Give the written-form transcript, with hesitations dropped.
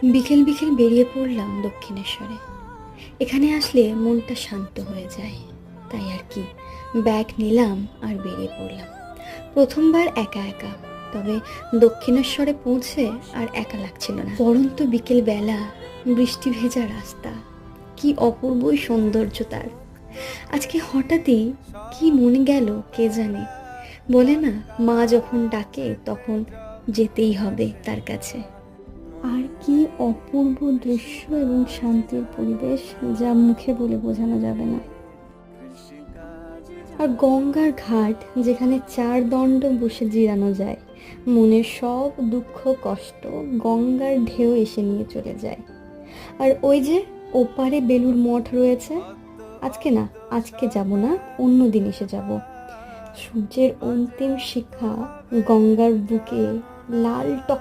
বিকেল বিকেল বেরিয়ে পড়লাম দক্ষিণেশ্বরে। এখানে আসলে মনটা শান্ত হয়ে যায়, তাই আর কি ব্যাগ নিলাম আর বেরিয়ে পড়লাম। প্রথমবার একা একা, তবে দক্ষিণেশ্বরে পৌঁছে আর একা লাগছিল না। পরন্ত বিকেল বেলা, বৃষ্টি ভেজা রাস্তা, কি অপূর্বই সৌন্দর্য তার। আজকে হঠাৎই কি মনে গেল কে জানে। বলে না, মা যখন ডাকে তখন যেতেই হবে তার কাছে। আর কি অপূর্ব দৃশ্য এবং শান্তির পরিবেশ, যা মুখে বলে বোঝানো যাবে না। আর গঙ্গার ঘাট, যেখানে চার দণ্ড বসে জিরানো যায়, মনের সব দুঃখ কষ্ট গঙ্গার ঢেউ এসে নিয়ে চলে যায়। আর ওই যে ওপারে বেলুড় মঠ রয়েছে, আজকে যাব না, অন্য দিন এসে যাব। সূর্যের অন্তিম শিখা গঙ্গার বুকে লাল টক